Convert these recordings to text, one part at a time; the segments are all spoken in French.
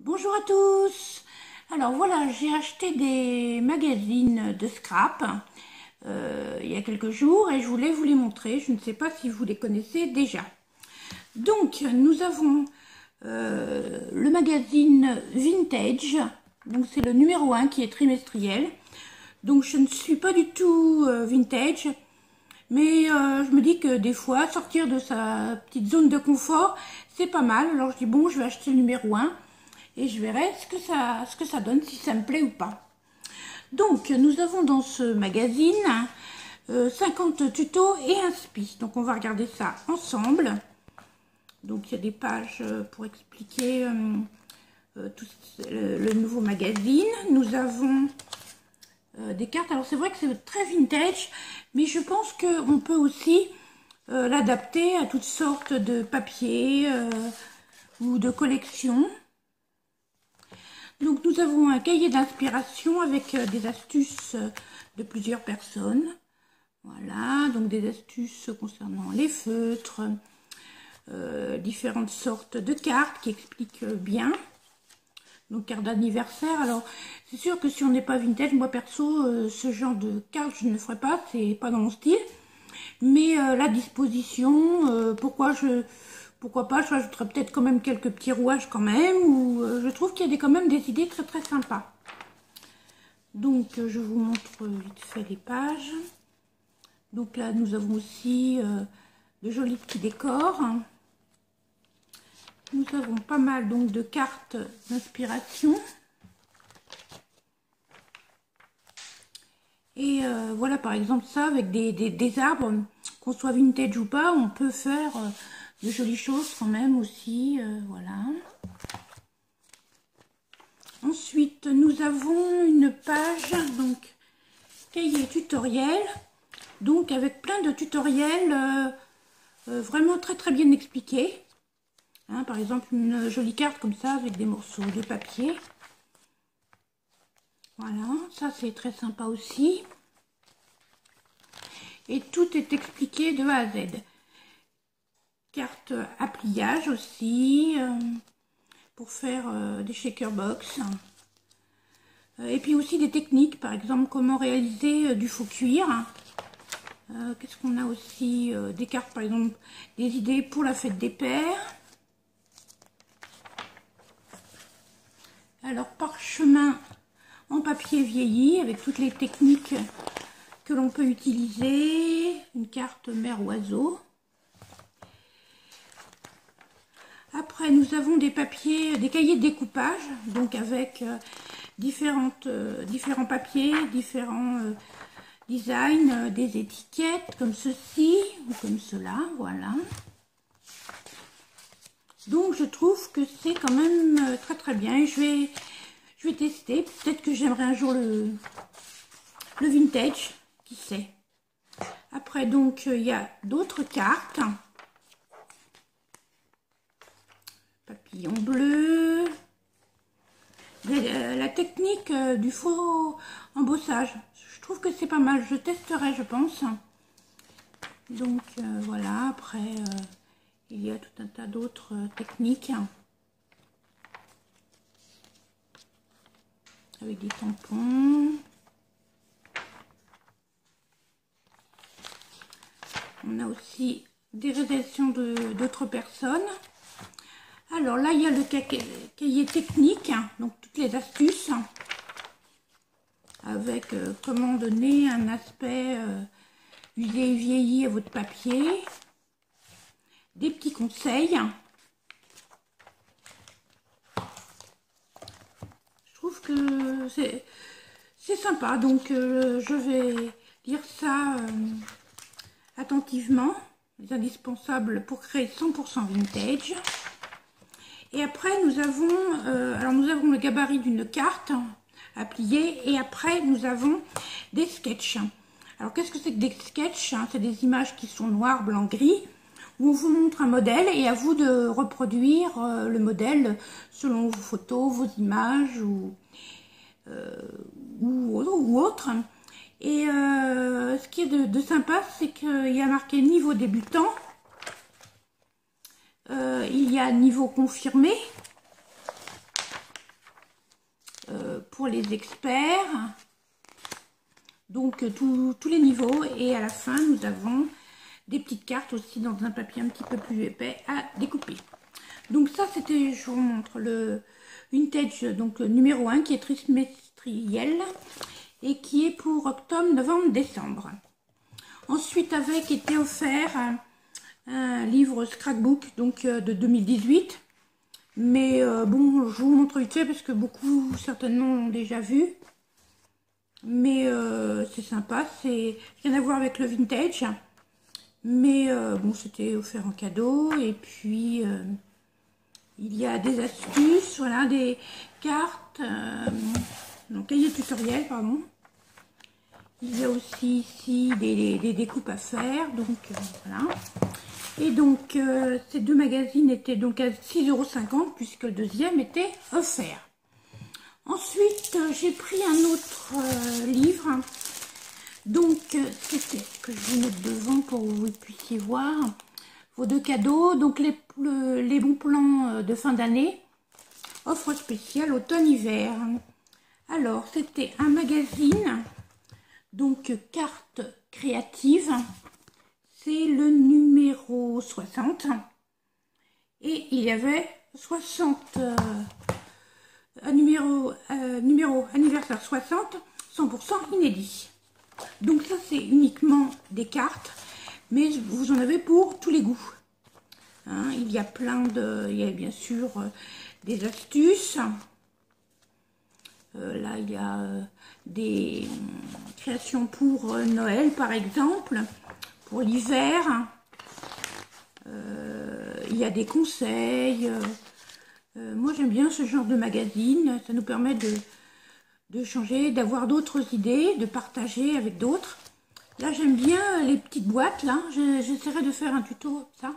Bonjour à tous. Alors voilà, j'ai acheté des magazines de scrap il y a quelques jours et je voulais vous les montrer. Je ne sais pas si vous les connaissez déjà. Donc nous avons le magazine Vintage. Donc c'est le numéro 1 qui est trimestriel. Donc je ne suis pas du tout vintage. Mais je me dis que des fois, sortir de sa petite zone de confort, c'est pas mal. Alors je dis bon, je vais acheter le numéro 1 et je verrai ce que ça donne, si ça me plaît ou pas. Donc nous avons dans ce magazine 50 tutos et un spi. Donc on va regarder ça ensemble. Donc il y a des pages pour expliquer tout le nouveau magazine. Nous avons des cartes. Alors c'est vrai que c'est très vintage, mais je pense qu'on peut aussi l'adapter à toutes sortes de papiers ou de collections. Donc nous avons un cahier d'inspiration avec des astuces de plusieurs personnes. Voilà, donc des astuces concernant les feutres, différentes sortes de cartes qui expliquent bien. Donc carte d'anniversaire. Alors c'est sûr que si on n'est pas vintage, moi perso ce genre de carte je ne le ferai pas, c'est pas dans mon style. Mais la disposition, pourquoi pas, je rajouterai peut-être quand même quelques petits rouages quand même, ou je trouve qu'il y a quand même des idées très très sympas. Donc je vous montre vite fait les pages. Donc là nous avons aussi de jolis petits décors. Nous avons pas mal donc de cartes d'inspiration. Et voilà par exemple ça avec des arbres, qu'on soit vintage ou pas, on peut faire de jolies choses quand même aussi, voilà. Ensuite nous avons une page donc cahier tutoriel, donc avec plein de tutoriels vraiment très très bien expliqués. Hein, par exemple une jolie carte comme ça avec des morceaux de papier. Voilà, ça c'est très sympa aussi. Et tout est expliqué de A à Z. Carte à pliage aussi, pour faire des shaker box. Et puis aussi des techniques, par exemple comment réaliser du faux cuir. Qu'est-ce qu'on a aussi, des cartes par exemple, des idées pour la fête des pères. Alors parchemin en papier vieilli avec toutes les techniques que l'on peut utiliser. Une carte mer oiseau. Après nous avons des papiers, des cahiers de découpage, donc avec différents papiers, différents designs, des étiquettes comme ceci ou comme cela, voilà. Donc je trouve que c'est quand même très très bien. Et je vais tester. Peut-être que j'aimerais un jour le vintage, qui sait. Après donc il y a d'autres cartes. Papillon bleu. La technique du faux embossage. Je trouve que c'est pas mal. Je testerai, je pense. Donc voilà. Après il y a tout un tas d'autres techniques. Avec des tampons. On a aussi des rédactions d'autres personnes. Alors là, il y a le cahier technique, donc toutes les astuces. Avec comment donner un aspect usé et vieilli à votre papier. Des petits conseils. Je trouve que c'est sympa, donc je vais lire ça attentivement. Les indispensables pour créer 100% vintage. Et après nous avons le gabarit d'une carte à plier, et après nous avons des sketchs. Alors qu'est-ce que c'est que des sketchs? C'est des images qui sont noires, blanc, gris, où on vous montre un modèle et à vous de reproduire le modèle selon vos photos, vos images ou autres. Et ce qui est de sympa, c'est qu'il y a marqué niveau débutant, il y a niveau confirmé, pour les experts. Donc tous les niveaux. Et à la fin, nous avons des petites cartes aussi dans un papier un petit peu plus épais à découper. Donc ça, c'était, je vous montre le vintage, donc numéro 1 qui est trimestriel et qui est pour octobre, novembre, décembre. Ensuite, avec était offert un livre scrapbook donc de 2018. Mais bon, je vous montre vite fait parce que beaucoup certainement l'ont déjà vu. Mais c'est sympa, c'est rien à voir avec le vintage. Mais bon, c'était offert en cadeau. Et puis, il y a des astuces, voilà, des cartes, donc cahier tutoriel, pardon. Il y a aussi ici des découpes à faire, donc voilà. Et donc, ces deux magazines étaient donc à 6,50 € puisque le deuxième était offert. Ensuite, j'ai pris un autre livre. Donc, c'était ce que je vous mets devant pour que vous puissiez voir vos deux cadeaux. Donc, les bons plans de fin d'année. Offre spéciale automne-hiver. Alors, c'était un magazine. Donc, carte créative. C'est le numéro 60. Et il y avait 60 numéro anniversaire 60, 100% inédit. Donc ça, c'est uniquement des cartes, mais vous en avez pour tous les goûts. Hein, il y a plein de... Il y a bien sûr des astuces. Là, il y a des créations pour Noël, par exemple, pour l'hiver. Il y a des conseils. Moi, j'aime bien ce genre de magazine. Ça nous permet de changer, d'avoir d'autres idées, de partager avec d'autres. Là, j'aime bien les petites boîtes. Là, j'essaierai de faire un tuto ça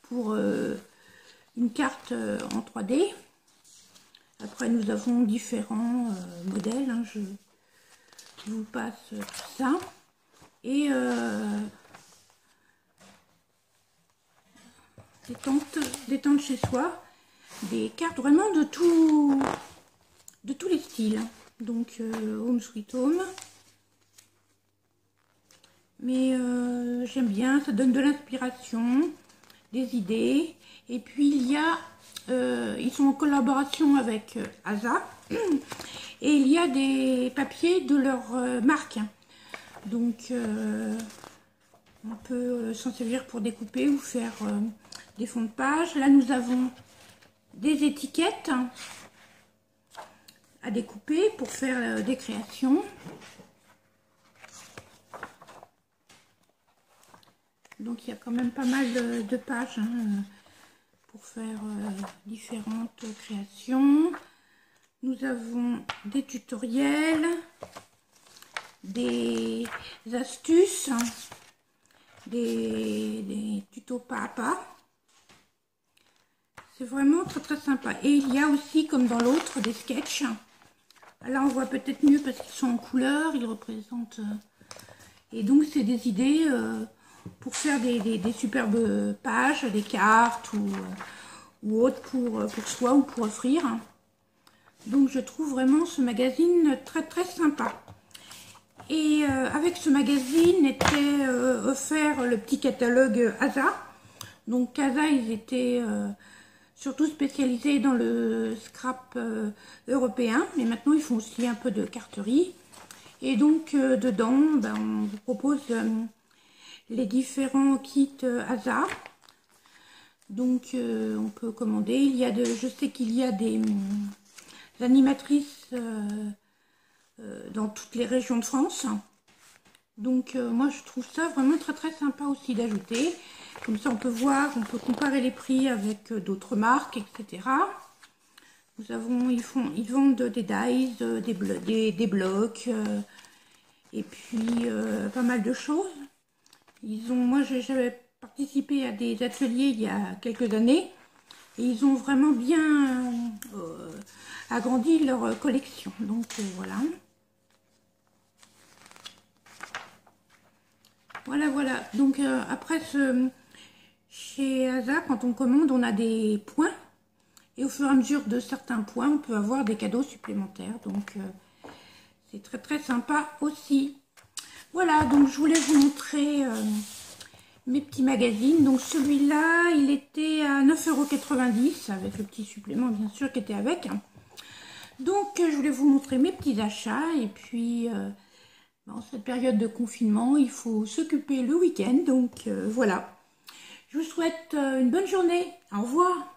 pour une carte en 3D. Après, nous avons différents modèles. Hein, je vous passe tout ça. Et des tentes chez soi. Des cartes vraiment de tous les styles. Donc, Home Sweet Home. Mais j'aime bien, ça donne de l'inspiration, des idées. Et puis, il y a, ils sont en collaboration avec ASA. Et il y a des papiers de leur marque. Donc, on peut s'en servir pour découper ou faire des fonds de page. Là, nous avons des étiquettes à découper pour faire des créations. Donc il y a quand même pas mal de pages hein, pour faire différentes créations. Nous avons des tutoriels, des astuces, des tutos pas à pas. C'est vraiment très très sympa. Et il y a aussi, comme dans l'autre, des sketchs. Là, on voit peut-être mieux parce qu'ils sont en couleur. Ils représentent... Et donc, c'est des idées pour faire des superbes pages, des cartes ou autres pour soi ou pour offrir. Donc, je trouve vraiment ce magazine très très sympa. Et avec ce magazine était offert le petit catalogue ASA. Donc, ASA, ils étaient... surtout spécialisés dans le scrap européen, mais maintenant ils font aussi un peu de carterie. Et donc dedans, ben, on vous propose les différents kits ASA. Donc on peut commander. Il y a je sais qu'il y a des animatrices dans toutes les régions de France. Donc moi je trouve ça vraiment très très sympa aussi d'ajouter. Comme ça on peut voir, on peut comparer les prix avec d'autres marques, etc. Nous avons, ils vendent des dies, des blocs, et puis pas mal de choses. Moi j'avais participé à des ateliers il y a quelques années, et ils ont vraiment bien agrandi leur collection. Donc voilà. Voilà. Donc après chez ASA, quand on commande, on a des points Et au fur et à mesure de certains points, on peut avoir des cadeaux supplémentaires. Donc, c'est très très sympa aussi. Voilà, donc je voulais vous montrer mes petits magazines. Donc celui-là, il était à 9,90 € avec le petit supplément bien sûr qui était avec. Donc je voulais vous montrer mes petits achats. Et puis, en cette période de confinement, il faut s'occuper le week-end. Donc voilà, je vous souhaite une bonne journée. Au revoir.